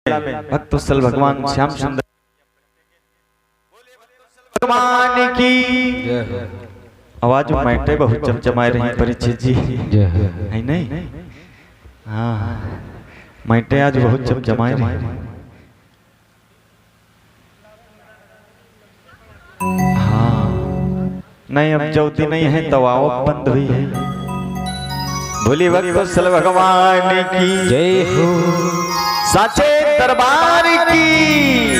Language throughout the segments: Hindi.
में भक्तवत्सल भगवान श्याम सुंदर भगवान की आवाज मैटे बहुत चमचमाए रही परिचित जी है नहीं। हाँ मैटे आज बहुत चमचमाए रही। हाँ नहीं अब चौथी नहीं है तो आओ बंद हुई है। बोली भक्तवत्सल भगवान की जय हो, साचे दरबार की।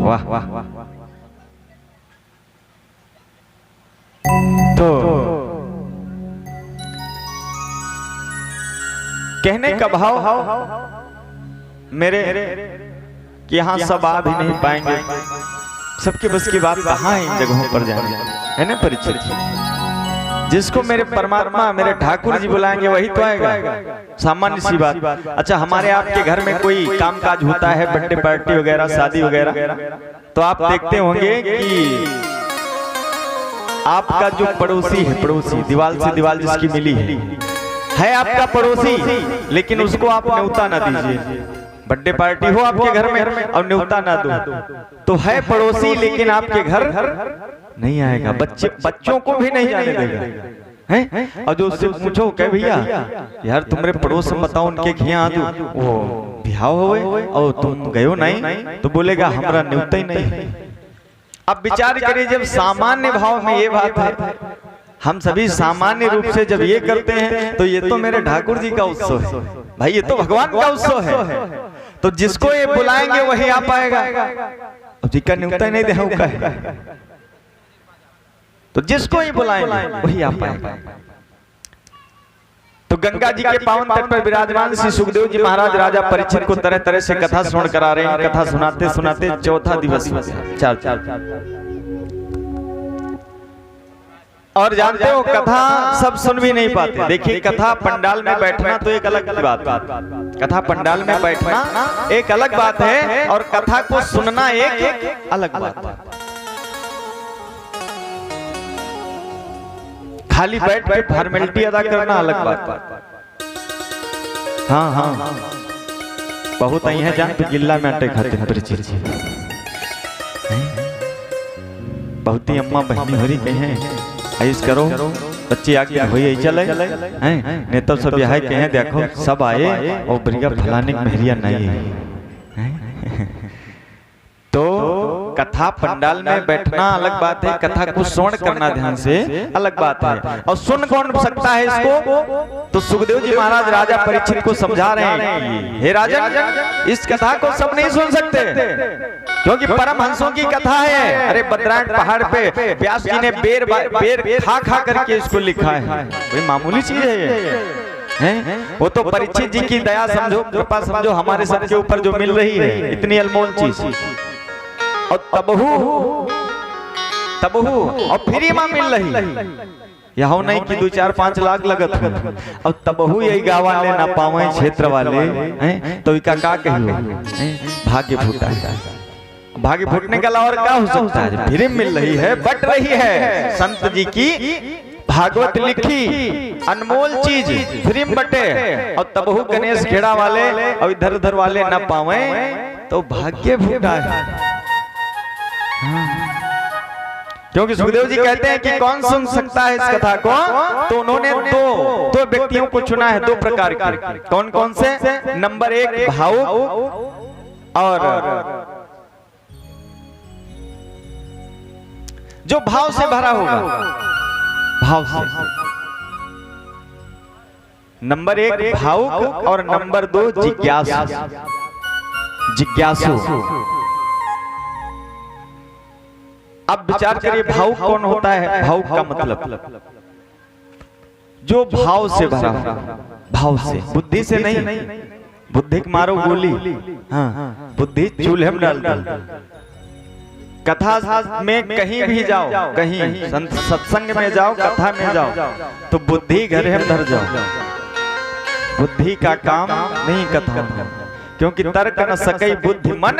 वाह वाह वाह। तो कहने का भाव मेरे कि यहाँ सब आ भी नहीं पाएंगे, सबके बस की बात कहाँ है इन जगहों पर जाने, है ना परिचित। जिसको मेरे परमात्मा मेरे ठाकुर जी बुलाएंगे वही तो आएगा, सामान्य सी बात। अच्छा हमारे आपके घर में कोई कामकाज होता है, बर्थडे पार्टी वगैरह शादी वगैरह, तो आप देखते होंगे कि आपका जो पड़ोसी है, पड़ोसी दीवार से दीवार जिसकी मिली है आपका पड़ोसी, लेकिन उसको आप न्योता ना दीजिए। बर्थडे पार्टी हो आपके घर में और न्योता ना दो तो है पड़ोसी, लेकिन आपके घर नहीं आएगा, बच्चों को भी नहीं जाने देगा हैं। और जो उससे पूछो कह भैया यार तुम्हारे पड़ोस में बताओ उनके घिया दो वो बिहाव होवे और तुम गयो नहीं, तो बोलेगा हमारा न्योता ही नहीं। अब विचार करिए जब सामान्य भाव में ये बात है, हम सभी सामान्य रूप से जब ये करते हैं तो ये तो मेरे ठाकुर जी का उत्सव है भाई, ये तो भगवान का उत्सव है। तो जिसको ये बुलाएंगे वही आ पाएगा, अब जी का न्योता ही नहीं देगा है, तो जिसको ही बुलाएंगे वही आ पाएगा। तो गंगा जी के पावन तट पर विराजमान श्री सुखदेव जी महाराज राजा परीक्षित को तरह तरह से कथा सुन करा रहे हैं। कथा सुनाते सुनाते चौथा दिवस चार और जानते हो कथा सब सुन भी नहीं पाते। देखिए कथा पंडाल में बैठना तो एक अलग बात है, कथा पंडाल में बैठना एक अलग बात है और कथा को सुनना एक अलग बात है। खाली बैठ के फॉर्मेलिटी अदा करना अलग बात। हाँ हाँ बहुत आई है जान तो जिला में आटे खाते हैं परिचित, बहुत ही अम्मा बहनी भरी कही हैं ऐस करो बच्चे आगे हुई चले हैं, नहीं तो सब यहाँ कहे देखो सब आए और बढ़िया फलाने मेहरिया नहीं है। तो कथा पंडाल में बैठना अलग बात है, कथा को श्रवण करना ध्यान से अलग बात है। और सुन कौन सकता है इसको, तो सुखदेव जी महाराज राजा परीक्षित को समझा रहे हैं हे राजन इस कथा को सब नहीं सुन सकते क्योंकि परमहंसों की कथा है। अरे बद्रायण पहाड़ पे व्यास जी ने बेर खा खा करके इसको लिखा है, कोई मामूली चीज है ये हैं? वो तो परीक्षित जी की दया समझो, कृपा समझो हमारे सबके ऊपर जो मिल रही है इतनी अनमोल चीज। और तबहू और फ्री में मिल रही, यहाँ नहीं कि 2-4-5 लाख लगत हो, और तबहू यही गाँव वाले ना पावे क्षेत्र वाले हैं, तो इका का कहियो भाग्य फूटा है। भाग्य फूटने का और क्या हो सकता है, फ्री मिल रही है, बट रही है। संत जी की भागवत लिखी अनमोल चीज फ्री बटे, और तबहू गणेश खेड़ा वाले और इधर उधर वाले ना पावे तो भाग्य फूटा है। क्योंकि सुखदेव जी कहते हैं कि कौन सुन सकता है इस कथा को, तो उन्होंने दो व्यक्तियों को चुना है, दो प्रकार के। कौन कौन से, नंबर 1 भावुक और जो भाव से भरा होगा, भाव से। नंबर 1 भावुक और नंबर 2 जिज्ञासु। अब विचार करिए भावुक कौन होता है। भावुक का मतलब जो भाव से भरा, भाव से, बुद्धि से नहीं। बुद्धि के मारो गोली, हाँ बुद्धि चूल्हे में डाल दो। कथा में कहीं भी जाओ, कहीं सत्संग में जाओ, कथा में जाओ, तो बुद्धि घर में धर जाओ। बुद्धि का काम नहीं कथा, क्योंकि तर्क न सकई बुद्धि मन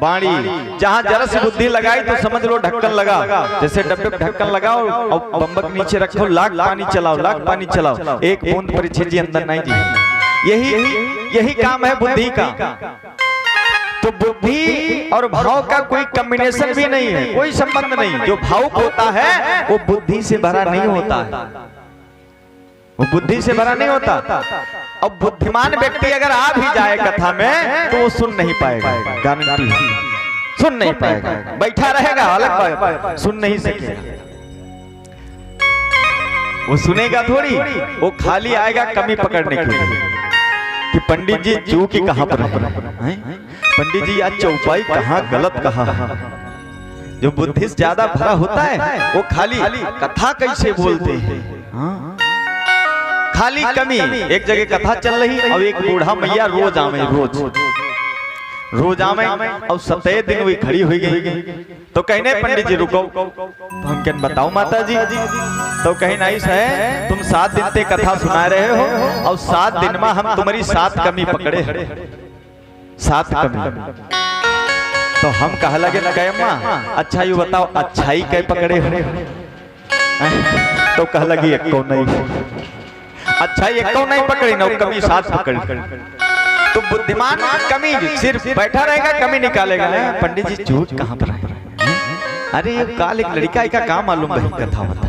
बाणी। जहां जरा सी बुद्धि लगाई तो समझ लो ढक्कन लगा, जैसे डब्बे पे ढक्कन लगाओ और बम्बक नीचे रखो, लाख पानी चलाओ, लाख पानी चलाओ, एक बूंद परिचित जी अंदर नहीं जी। यही काम है बुद्धि का। तो बुद्धि और भाव का कोई कॉम्बिनेशन भी नहीं है, कोई संबंध नहीं। जो भावुक होता है वो बुद्धि से भरा नहीं होता है, वो बुद्धि से भरा नहीं होता। अब बुद्धिमान व्यक्ति अगर आ भी जाए कथा में तो वो सुन नहीं पाएगा, गारंटी सुन नहीं पाएगा, बैठा रहेगा अलग बात, सुन नहीं सकेगा। वो सुनेगा थोड़ी, वो खाली आएगा कमी पकड़ने के लिए कि पंडित जी चूकी कहां पर है, पंडित जी आज चौपाई कहां गलत कहा। जो बुद्धि से ज्यादा भरा होता है वो खाली कथा कैसे बोलते हैं, खाली कमी। एक जगह कथा चल रही और एक बूढ़ा मैया रोज आवे, रोज आवे और 7 दिन हुई खड़ी हुई गई। तो कहने पंडित जी रुको, हम क्या बताओ माता जी। तो कहीं नहीं है, तुम 7 दिन ते कथा सुना रहे हो और 7 दिन में हम तुम्हारी 7 कमी पकड़े, 7 कमी। तो हम कह लगे अम्मा अच्छा यू बताओ अच्छाई कै पकड़े हो। तो कह लगी एक को नहीं, अच्छा एक को नहीं पकड़ी ना, कमी 7 पकड़ी। तो बुद्धिमान कमी सिर्फ बैठा रहेगा, कमी निकालेगा। पंडित जी झूठ कहां पर है, अरे ये काल एक लड़का का काम मालूम वही कथा होता।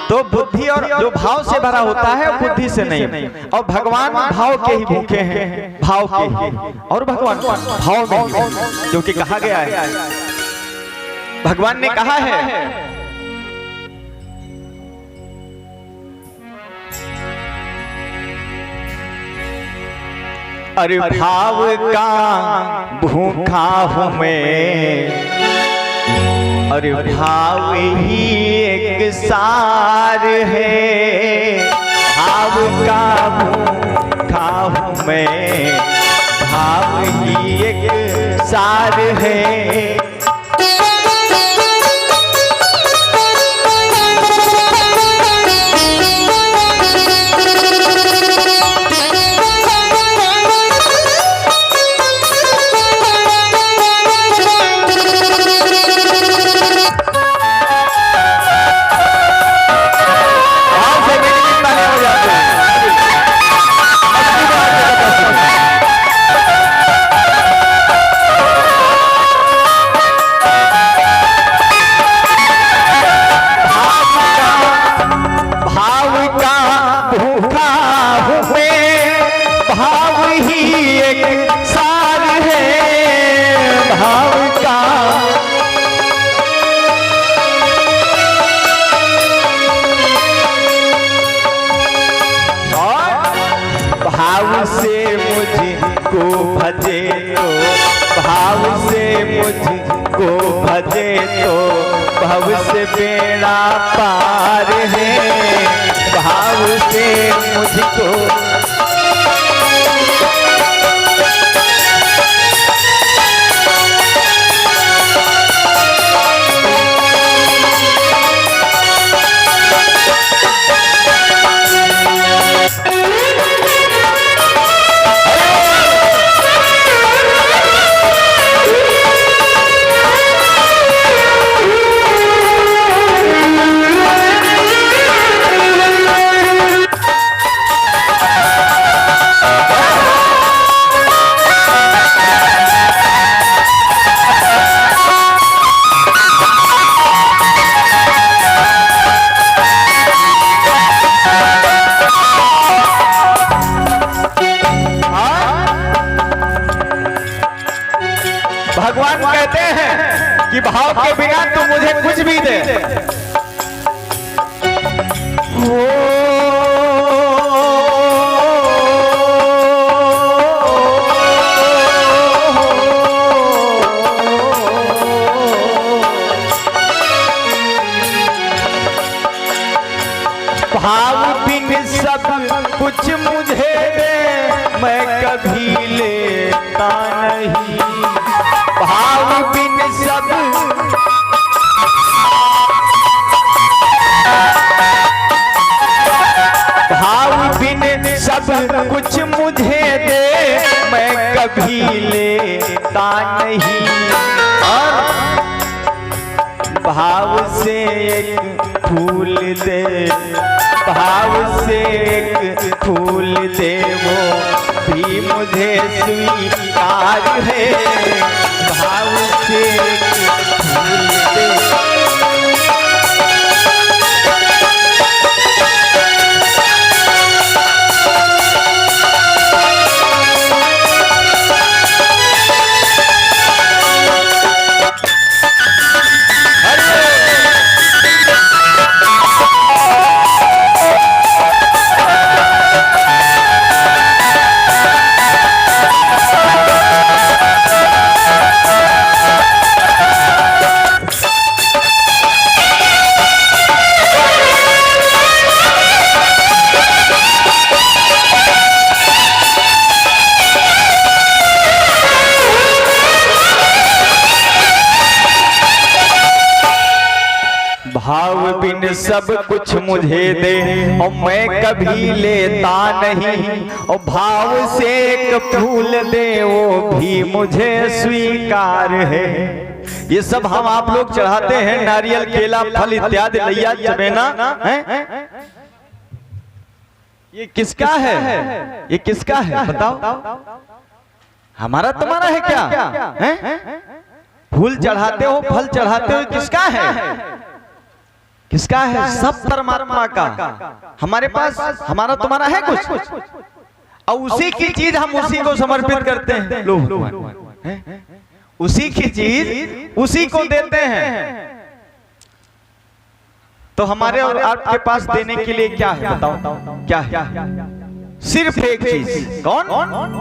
तो बुद्धि और जो भाव से भरा होता है बुद्धि से नहीं। और भगवान भाव के ही भूखे हैं, भाव के ही, और भगवान भाव में ही, जो कि कहा गया है, भगवान ने कहा है अरे भाव का भूखा हूं मैं, अरे भाव ही एक सार है। भाव का भूखा हूं मैं, भाव ही एक सार है। भजे तो भव से बेड़ा पार है। भाव से मुझको भगवान कहते हैं कि भाव के बिना तू मुझे कुछ भी दे। भाव बिन सब कुछ मुझे दे, मैं कभी लेता नहीं। भाव बिन सब भाव बिन सब कुछ मुझे दे, मैं कभी लेता नहीं। और भाव से एक फूल दे, भाव से एक फूल दे वो भी मुझे स्वीकार है, भाव से फूल दे। भाव बिन सब कुछ मुझे दे और मैं कभी लेता नहीं, और भाव से एक फूल दे वो भी मुझे स्वीकार है। ये सब हम आप लोग चढ़ाते हैं, नारियल केला फल इत्यादि लैया चमेना है। ये किसका है? ये किसका है बताओ? हमारा तुम्हारा है क्या है? फूल चढ़ाते हो, फल चढ़ाते हो, किसका है? किसका है? सब परमात्मा का। हमारे पास हमारा तुम्हारा है कुछ? और उसी की चीज हम उसी को समर्पित करते हैं। लो उसी की चीज उसी को देते हैं। तो हमारे और आपके पास देने के लिए क्या है बताओ? क्या है? सिर्फ एक चीज। कौन?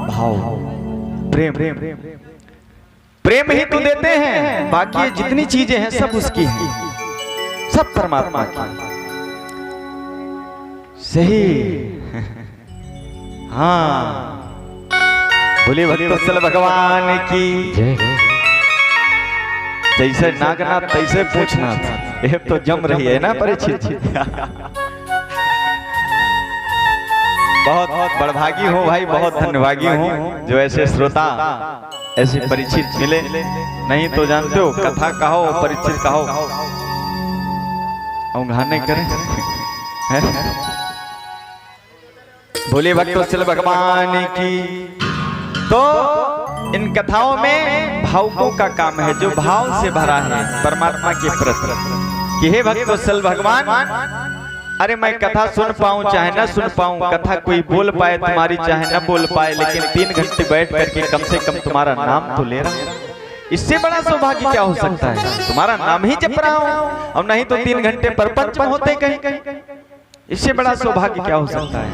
भाव, प्रेम। प्रेम ही तो देते हैं, बाकी जितनी चीजें हैं सब उसकी हैं, सब परमात्मा की। सही। हाँ, बोले भक्तवत्सल भगवान की जय। जैसे नागना तैसे पूछना था, ये तो जम रही है ना परीक्षित। बहुत बहुत बड़भागी हूँ भाई, बहुत धन्यभागी हूँ जो ऐसे श्रोता ऐसे परीक्षित मिले। नहीं तो जानते हो, कथा कहो परीक्षित कहो घाने करें। बोले भक्तवत्सल भगवान की। तो इन कथाओं में भावुकों का काम है, जो भाव से भरा है परमात्मा के प्रति कि हे भक्तवत्सल भगवान, अरे मैं कथा सुन पाऊं चाहे ना सुन पाऊं, कथा कोई बोल पाए तुम्हारी चाहे ना बोल पाए, लेकिन 3 घंटे बैठ करके कम से कम तुम्हारा नाम तो ले रहा हूं। इससे बड़ा सौभाग्य क्या हो सकता है? तुम्हारा नाम ही जप रहा हूं, और नहीं तो 3 घंटे परपंच में होते कहीं। इससे बड़ा सौभाग्य क्या हो सकता है?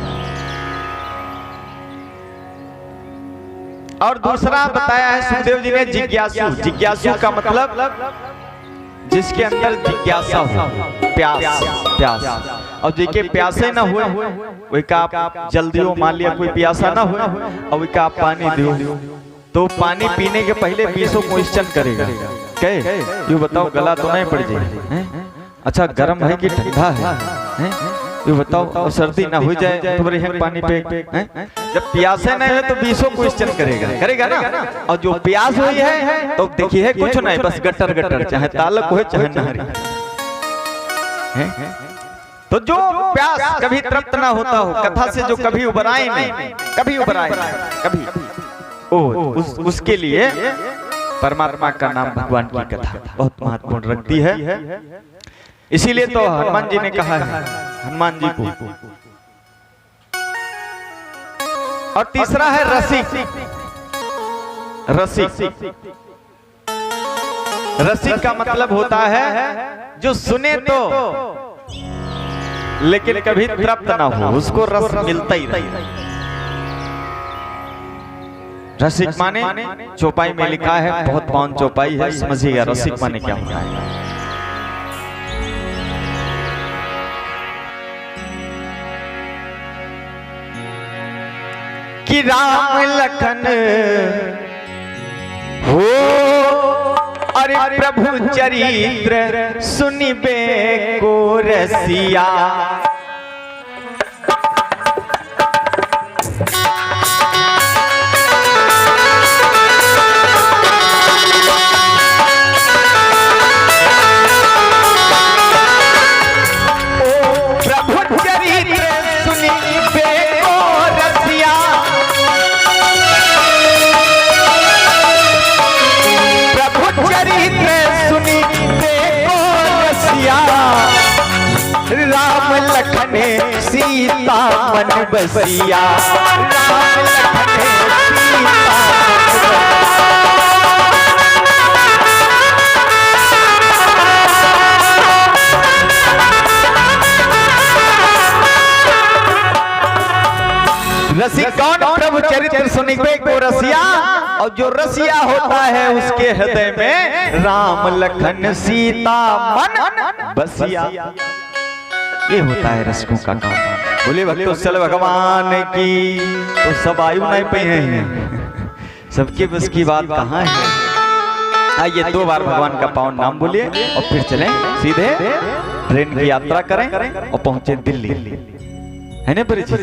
और दूसरा बताया है सुखदेव जी ने, जिज्ञासु। जिज्ञासु का मतलब जिसके अंदर जिज्ञासा हो, प्यास। और जिसके प्यासे ना हुए वही का आप जल्दी हो, मान लिया कोई प्यासा ना हुए और वही का आप पानी दो, तो पानी पीने के पहले 20 क्वेश्चन करेगा। कहे ये बताओ गला तो नहीं पड़ जाए? अच्छा गर्म है कि ठंडा है? ये बताओ सर्दी ना हो जाए तो बड़े पानी पे। जब प्यासे नहीं है तो 20 क्वेश्चन करेगा ना। और जो प्यास हुई है तो देखिए कुछ नहीं, बस गटर, चाहे तालक हो चाहे नहरी। तो जो प्यास कभी तृप्त ना होता हो, कथा से जो कभी उबराए नहीं, कभी उसके लिए परमात्मा का नाम, भगवान की कथा बहुत महत्वपूर्ण रखती है। इसीलिए तो हनुमान जी ने कहा है, हनुमान जी को। और तीसरा है रसिक। रसिक का मतलब होता है जो सुने तो लेकिन कभी तृप्त ना हो, उसको रस मिलता ही रहे। रसिक माने चौपाई में लिखा है, बहुत पावन चौपाई है, समझिएगा रसिक माने क्या होता है। कि राम लखन हो अरे प्रभु चरित्र सुनिबे को रसिया। प्रभु चरित्र सुनिबे को मन बसिया राम लखन सीता रसिक कौन प्रभु चरित्र सुनिबे को रसिया, और जो रसिया होता है उसके हृदय में राम लखन सीता मन बसिया। ये होता है रसिकों का काम। बोले भक्तोत्सल भगवान की। तो सब आयु नहीं पे हैं, सबके बस की बात कहाँ है। आइए 2 बार भगवान का पावन नाम बोलिए और फिर चलें सीधे ट्रेन की यात्रा करें और पहुंचे दिल्ली, है ना परिचित।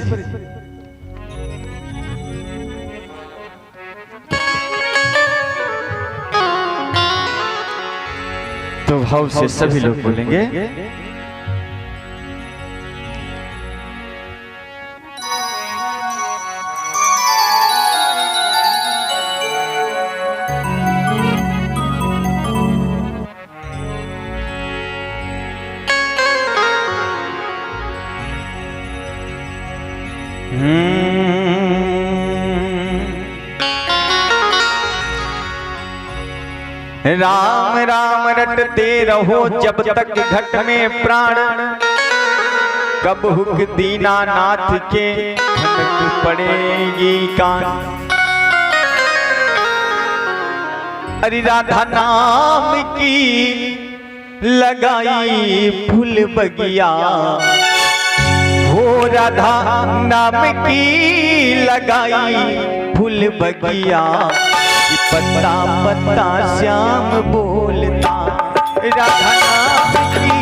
तो भाव से सभी लोग बोलेंगे राम राम रटते रहो जब तक घट में प्राण, कब हुक दीनानाथ के खनक पड़ेगी कान। अरे राधा नाम की लगाई फूल बगिया, हो राधा नाम की लगाई फूल बगिया। पत्ता पत्ता श्याम बोलता राधा नाम की।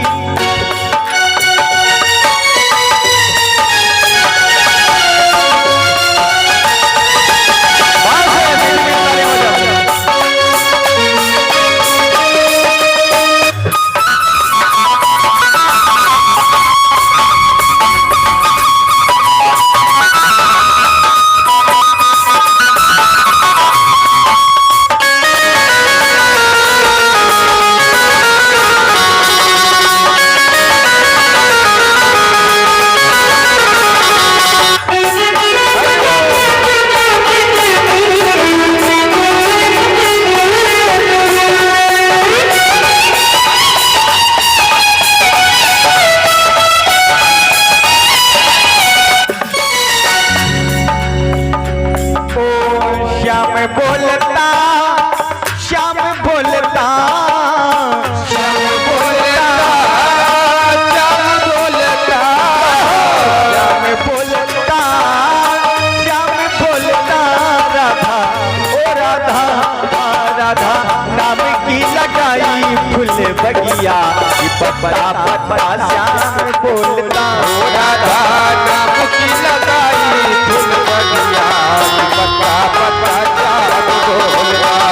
बगिया पत्ता पत्ता श्याम बोलता राधा नाम की लगाई फूल बगिया। पत्ता पत्ता श्याम बोलता।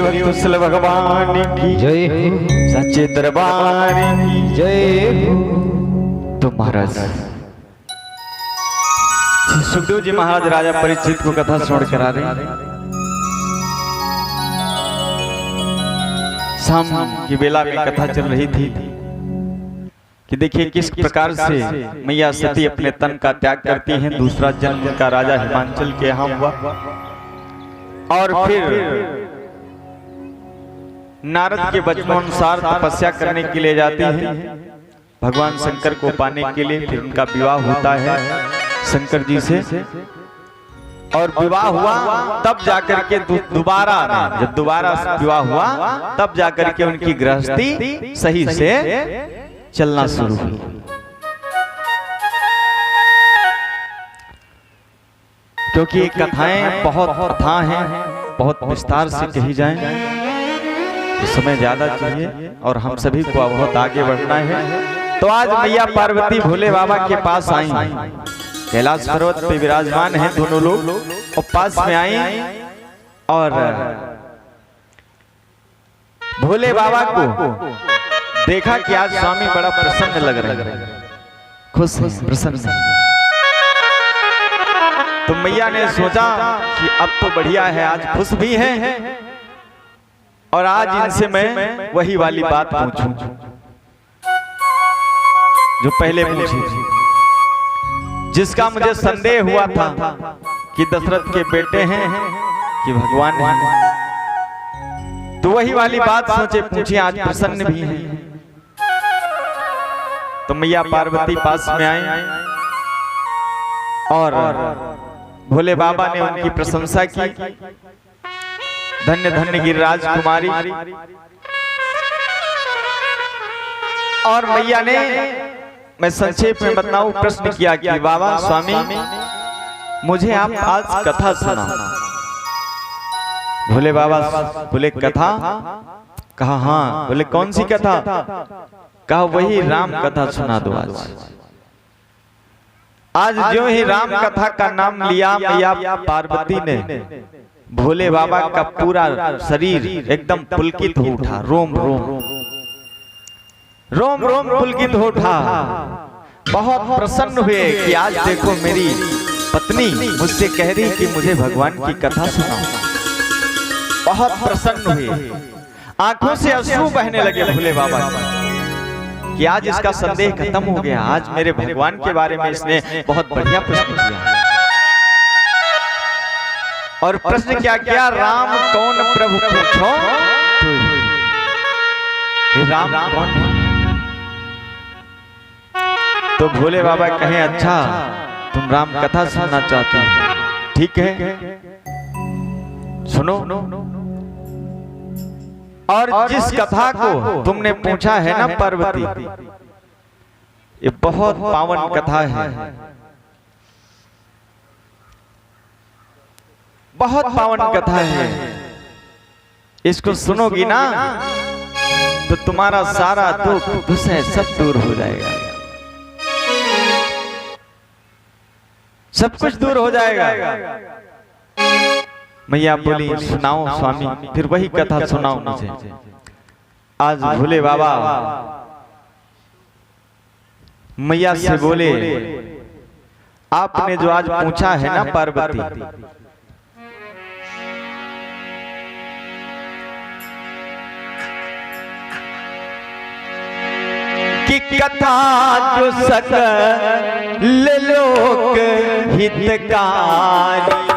भक्तवत्सल भगवान की जय हो, सच्चे दरबार की जय हो। तो महाराज सुखदेव जी महाराज राजा परीक्षित को कथा सुन करा रहे। शाम की बेला में कथा चल रही थी कि देखिए किस प्रकार से मैया सती अपने तन का त्याग करती हैं। दूसरा जन्म का राजा हिमांचल के यहाँ हुआ और फिर नारद के वचनानुसार तपस्या करने के लिए जाती है भगवान शंकर को पाने के लिए। फिर उनका विवाह होता है शंकर जी से, और विवाह हुआ तब जाकर के दोबारा जब दोबारा विवाह हुआ तब जाकर के उनकी गृहस्थी सही से चलना शुरू हुई। क्योंकि कथाएं बहुत कथा हैं, बहुत विस्तार से कही जाएं, तो समय ज्यादा चाहिए और हम सभी को बहुत आगे बढ़ना है। तो आज मैया पार्वती भोले बाबा के पास आई, कैलाश पर्वत पे विराजमान हैं दोनों लोग, और पास में आई और भोले बाबा को देखा कि आज स्वामी बड़ा प्रसन्न लग रहे हैं, खुश प्रसन्न। तो मैया ने सोचा कि अब तो बढ़िया है, आज खुश भी हैं और आज इनसे मैं वही वाली बात पूछूं जो पहले पूछी थी, जिसका मुझे संदेह हुआ था कि दशरथ के बेटे हैं कि भगवान हैं। तो वही वाली बात सोचे पूछी, आज प्रसन्न भी हैं। तो मैया पार्वती पास में आई और भोले बाबा ने उनकी प्रशंसा की, धन्य धन्य गिरिराज कुमारी। और मैया ने, मैं संक्षेप में बताऊं, प्रश्न किया कि बाबा स्वामी मुझे आप आज कथा सुना। भोले बाबा बोले कथा? कहा हाँ। बोले कौन सी कथा? कहा वही राम कथा सुना दो आज। जो ही राम कथा का नाम लिया मैया पार्वती ने, भोले बाबा का पूरा शरीर एकदम पुलकित हो उठा, रोम रोम रोम रोम पुलकित हो उठा। बहुत प्रसन्न हुए कि आज देखो मेरी पत्नी मुझसे कह रही कि मुझे भगवान की कथा सुनाओ। बहुत प्रसन्न हुए, आंखों से अश्रु बहने लगे भोले बाबा कि आज इसका संदेह खत्म हो गया, आज मेरे भगवान के बारे में इसने बहुत बढ़िया प्रश्न किया। और प्रश्न क्या किया? राम कौन प्रभु पूछो तो राम कौन है? तो भोले बाबा कहे अच्छा तुम राम कथा सुनना चाहते हो, ठीक है सुनो। और जिस कथा को तुमने पूछा है ना पार्वती, ये बहुत पावन कथा है, बहुत पावन कथा है। इसको सुनोगी ना तो तुम्हारा सारा दुख दुस्सह सब दूर हो जाएगा, सब कुछ दूर हो जाएगा। मैया बोली सुनाओ स्वामी, फिर वही कथा सुनाओ मुझे। आज भोले बाबा मैया से बोले आपने जो आज पूछा है ना पार्वती, कि कथा जो सकल लोक हितकारी,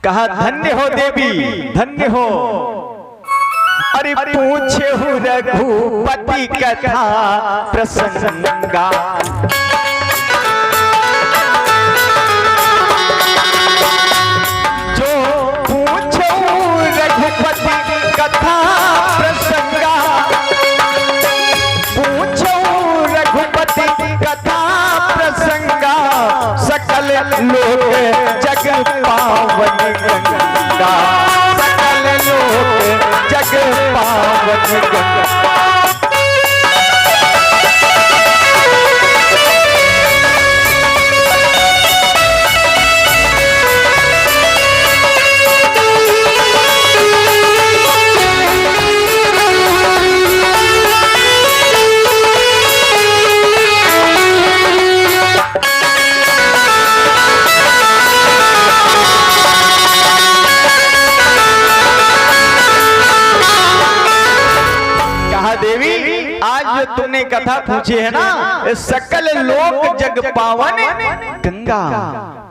कहा धन्य हो देवी धन्य हो। अरे पूछे हूँ रघुपति कथा प्रसंगा, जो पूछे रघुपति कथा प्रसंगा, पूछो रघुपति कथा प्रसंगा, सकल लोक जग पावन गंगा। जग पावन गंगा। देवी आज जो तुमने कथा पूछी है ना, सकल लोक जग पावन गंगा,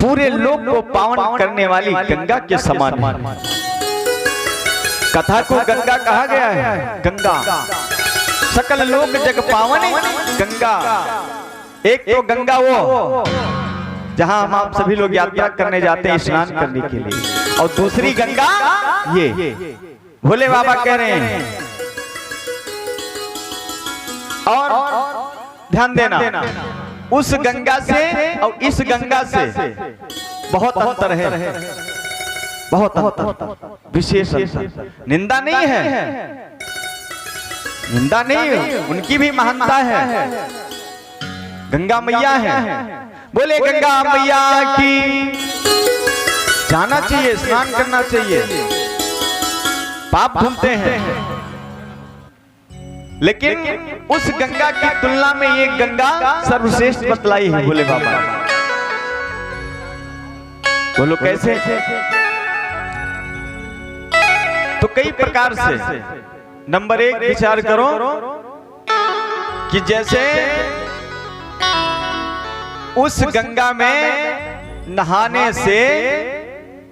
पूरे लोक को पावन करने वाली गंगा के समान है। कथा को गंगा कहा गया है, गंगा सकल लोक जग पावन गंगा। एक तो गंगा वो जहां हम आप सभी लोग यात्रा करने जाते हैं स्नान करने के लिए, और दूसरी गंगा ये भोले बाबा कह रहे हैं। और ध्यान देना, उस गंगा से और इस गंगा से बहुत अंतर है, बहुत अंतर, विशेष अंतर। निंदा नहीं है, निंदा नहीं है, उनकी भी महानता है। गंगा मैया है, बोले गंगा मैया की। जाना चाहिए, स्नान करना चाहिए, पाप धुलते हैं। लेकिन उस गंगा की तुलना में ये गंगा सर्वश्रेष्ठ बतलाई है भोले बाबा। बोलो कैसे? तो कई प्रकार से। नंबर 1 विचार करो कि जैसे उस गंगा में नहाने से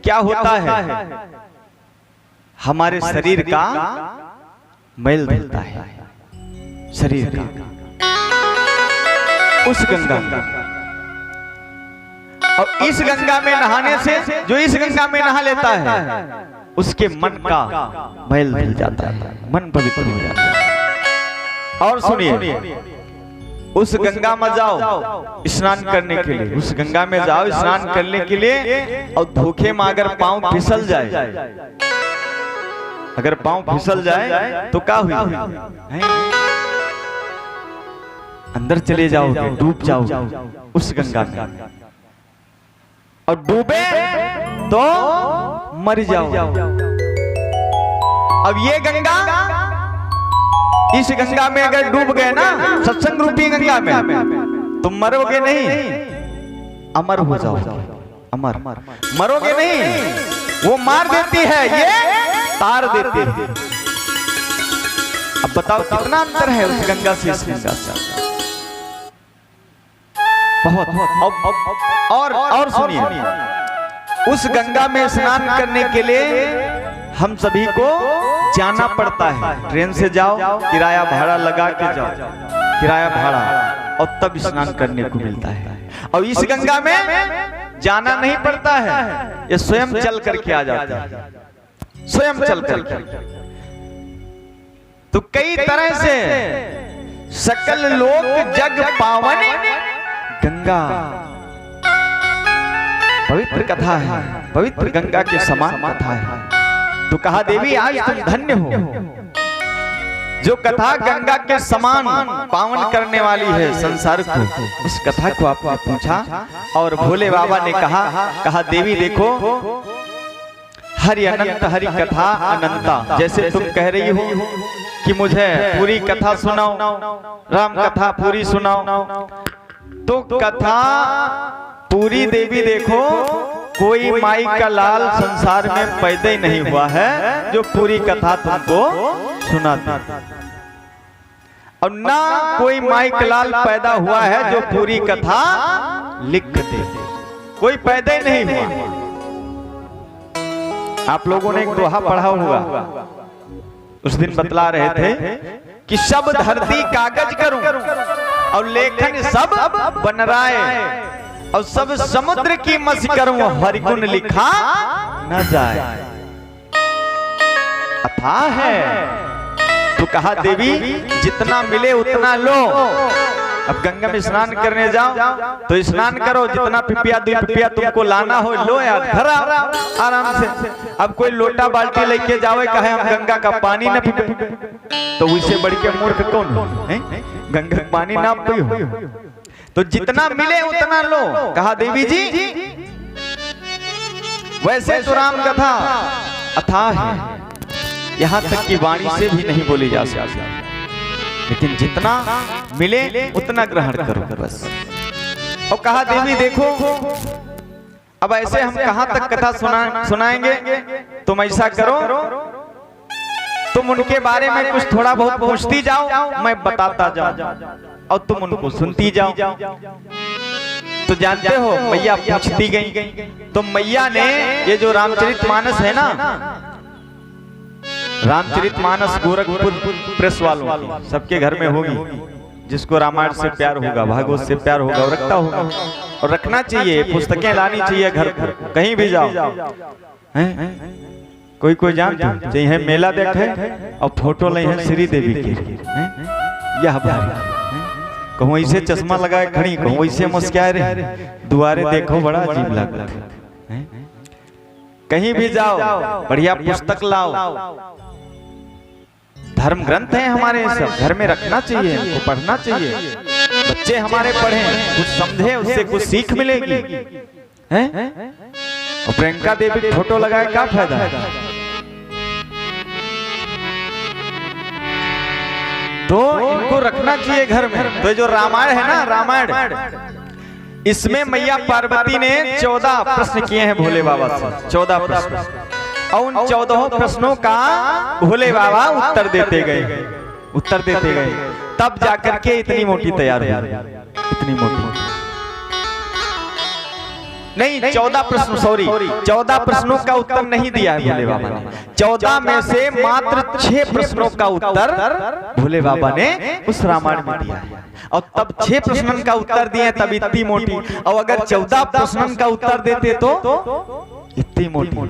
क्या होता है, हमारे शरीर का मैल धुलता है, शरीर का, उस गंगा में। और इस गंगा में नहाने से जो इस गंगा में नहा लेता है उसके मन का मैल धुल जाता है, मन पवित्र हो जाता है। और सुनिए, उस गंगा में जाओ स्नान करने के लिए, उस गंगा में जाओ स्नान करने के लिए, और धोखे में अगर पांव फिसल जाए, अगर पांव फिसल जाए तो क्या हुई, अंदर चले जाओगे, डूब जाओगे उस गंगा में, और डूबे तो मर जाओ। अब ये गंगा, इस गंगा में अगर डूब गए ना, सत्संग रूपी गंगा में, तुम मरोगे नहीं, अमर हो जाओगे, अमर, मरोगे नहीं। वो मार देती है, ये तार देती है। अब बताओ कितना अंतर है उस गंगा से इस गंगा से, बहुत। और सुनिए, उस गंगा में स्नान करने के लिए हम सभी को जाना पड़ता है। ट्रेन से जाओ, किराया भाड़ा लगा के जाओ, किराया भाड़ा, और तब स्नान करने को मिलता है। और इस गंगा में जाना नहीं पड़ता है, ये स्वयं चल करके आ जाता है, स्वयं चल करके। तो कई तरह से सकल लोक जग पावन गंगा, पवित्र कथा है, पवित्र गंगा के समान कथा है। तो कहा देवी आज तुम धन्य हो, जो कथा गंगा के समान पावन करने वाली है संसार को। उस कथा को आपने पूछा और भोले बाबा ने कहा देवी देखो, हरि अनंत हरि कथा अनंता। जैसे तुम कह रही हो कि मुझे पूरी कथा सुनाओ, राम कथा पूरी सुनाओ, तो कथा पूरी देवी देखो, कोई माई का लाल संसार में पैदा ही नहीं हुआ है जो पूरी कथा तुमको सुनाता, और ना कोई माई का लाल पैदा हुआ है जो पूरी कथा लिख दे, कोई पैदा ही नहीं हुआ। आप लोगों ने एक दोहा पढ़ा होगा, उस दिन बतला रहे थे कि सब धरती कागज करूं और लेखन सब बनराए, और सब समुद्र की मसी करूं हरिगुण लिखा न जाए। अथाह है। तो कहा देवी जितना मिले उतना लो, अब गंगा में स्नान करने जाओ तो स्नान करो, जितना पिपिया 2 पिपिया तुमको लाना हो लो यार, धरा आराम से। अब कोई लोटा बाल्टी लेके जावे कहे हम गंगा का पानी न पीते, तो उससे बढ़ के मूर्ख कौन हो? गंगा का पानी ना पियो, तो जितना मिले उतना लो। कहा देवी जी वैसे तो राम कथा अथाह है, यहाँ तक कि वाणी से भी नहीं बोली जा सकती, लेकिन जितना मिले उतना ग्रहण करो बस। और कहा देवी देखो अब ऐसे हम कहां तक कथा सुनाएंगे, तुम ऐसा करो तुम उनके बारे में कुछ थोड़ा बहुत पूछती जाओ, मैं बताता जाऊं और तुम उनको सुनती जाओ। तो जानते हो मैया पूछती गई, तो मैया ने ये जो रामचरितमानस है ना, रामचरितमानस गोरखपुर प्रेस वालों की सबके घर में होगी, जिसको रामायण से प्यार होगा, भागवत से प्यार होगा और रखता होगा, और रखना चाहिए, पुस्तकें लानी चाहिए घर पर, कहीं भी जाओ। कोई जानते चाहिए मेला देखे और फोटो ले हैं श्री देवी की, यह कहूँ ऐसे चश्मा लगाए खड़ी, कहूँ ऐसे मुस्कुराए रहे, दुआरे देखो बड़ा अजीब लगता है। कहीं भी जाओ बढ़िया पुस्तक लाओ, धर्म ग्रंथ है हमारे, सब घर में रखना चाहिए, उनको पढ़ना चाहिए, बच्चे हमारे पढ़ें, कुछ समझे, उससे कुछ सीख मिलेगी। हैं? और प्रियंका देवी की फोटो लगाए क्या फायदा है? तो इनको रखना चाहिए घर में। तो जो रामायण है ना, रामायण, इसमें मैया पार्वती ने 14 प्रश्न किए हैं भोले बाबा से, 14 प्रश्न, और उन 14 प्रश्नों का भोले बाबा उत्तर देते गए, तब जाकर के इतनी मोटी तैयार हुई, इतनी मोटी नहीं, 14 प्रश्न, सॉरी 14 प्रश्नों का उत्तर नहीं दिया है भोले बाबा ने, 14 में से मात्र 6 प्रश्नों का उत्तर भोले बाबा ने उस रामायण में दिया है, और तब 6 प्रश्नों का उत्तर दिए तब इतनी मोटी, और अगर 14 प्रश्नों का उत्तर देते तो इतनी मोटी,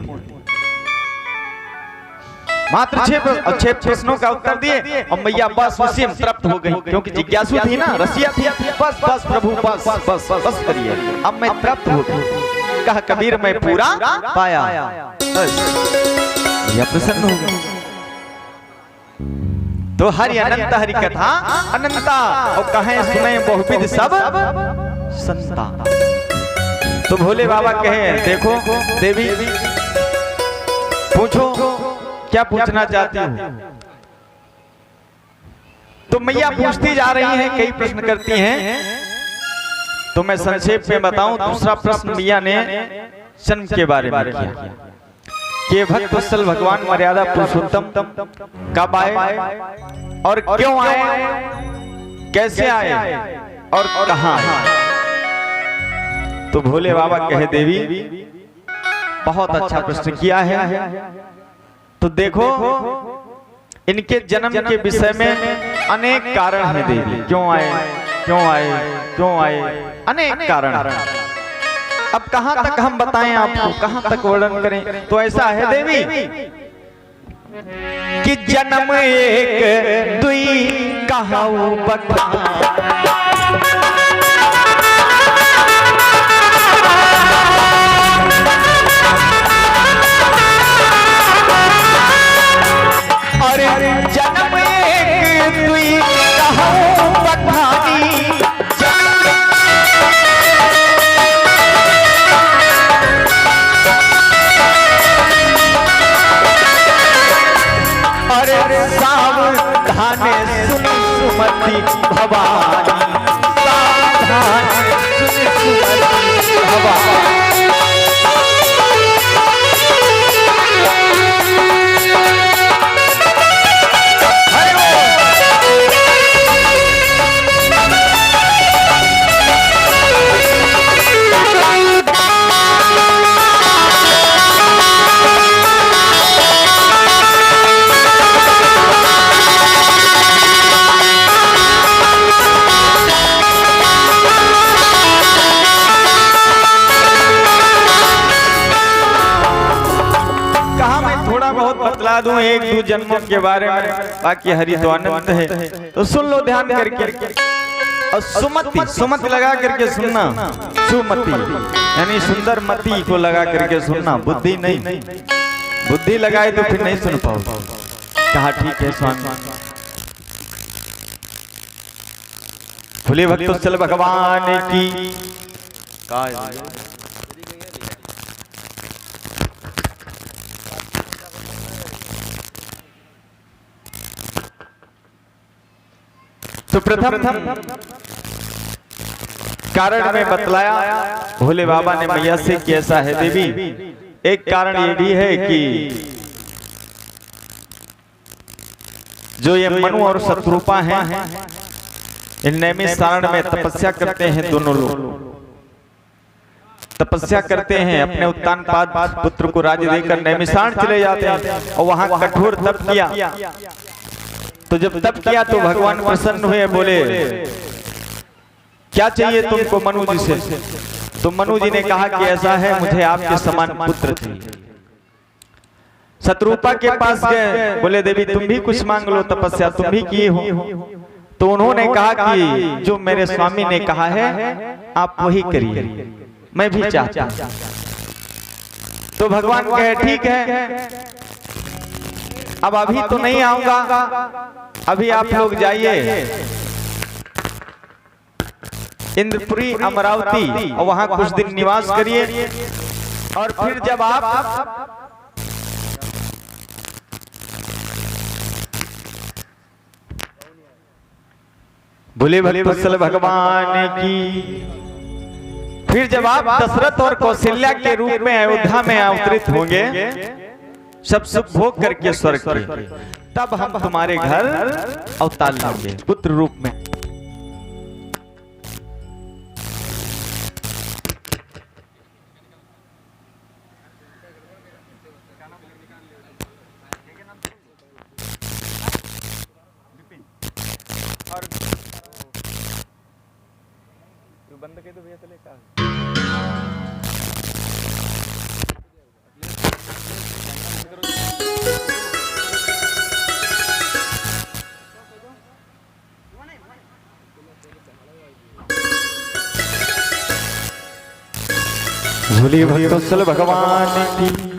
मात्र 6 प्रश्नों का उत्तर दिए, और मैया बस उसी में तृप्त हो गई, क्योंकि जिज्ञासु थी ना, रसिया थी, बस बस प्रभु बस बस बस करिए, अब मैं तृप्त हो गई। कहा कबीर मैं पूरा पाया, यह प्रसन्न हो गया। तो हरि अनंत हरि कथा अनंता, और कहें सुने बहुविध सब संता। तो भोले बाबा कहे देखो देवी पूछो क्या पूछना चाहती हूँ। तो मैया पूछती जा रही हैं, कई प्रश्न करती हैं, तो मैं संक्षेप में बताऊं। दूसरा प्रश्न मैया ने जन्म के बारे में किया कि भक्त वत्सल भगवान मर्यादा पुरुषोत्तम कब आए और क्यों आए, कैसे आए और कहां आए। तो भोले बाबा कहे देवी बहुत अच्छा प्रश्न किया है। तो देखो इनके जन्म के विषय में अनेक कारण हैं देवी, क्यों आए क्यों आए क्यों आए, अनेक कारण। अब कहां तक हम बताएं आपको, कहां तक वर्णन करें। तो ऐसा है देवी कि जन्म एक दुई कहाऊ बता, जन्म एक दुई कहाऊ बखानी, अरे सावधान सुन सुमति भवानी, सावधान सुन सुमति भवानी। बतला दूं 1-2 जन्मों के बारे में, बाकी हरि तो अनंत है, तो सुन लो ध्यान करके। और सुमति, सुमति लगा करके सुनना, सुमति यानी सुंदर मति को लगा करके सुनना, बुद्धि नहीं। बुद्धि लगाए तो फिर नहीं सुन पाओ। कहा ठीक है स्वामी। भोले भक्तोत्सल भगवान की तो प्रथम कारण में बतलाया भोले बाबा ने मैया से कि ऐसा है देवी। एक कारण ये भी है कि जो ये मनु और शत्रुपा हैं, इन नैमिषारण्य में तपस्या करते हैं, दोनों लोग तपस्या करते हैं, अपने उत्तानपाद पुत्र को राज्य देकर नैमिषारण्य चले जाते हैं और वहां कठोर तप किया। तो जब तप किया तो भगवान प्रसन्न हुए, बोले क्या चाहिए तुमको मनु जी से? तो मनु जी ने कहा कि ऐसा है, मुझे आपके समान पुत्र चाहिए। शत्रुपा के पास गए, बोले देवी तुम भी कुछ मांग लो, तपस्या तुम भी किए हो। तो उन्होंने कहा कि जो मेरे स्वामी ने कहा है आप वही करिए, मैं भी चाहता हूं। तो भगवान कहे ठीक है, अब अभी तो नहीं आऊंगा, अभी आप लोग जाइए इंद्रपुरी अमरावती और वहां कुछ दिन निवास करिए, और फिर जब आप भोले भक्तवत्सल भगवान की, फिर जब आप दशरथ और कौशल्या के रूप में अयोध्या में अवतरित होंगे, सब सुख भोग करके स्वर्ग के, तब हम तुम्हारे घर अवतार लाएंगे पुत्र रूप में। बंद कर दो भैया, चले का भोले भक्तवत्सल भगवान की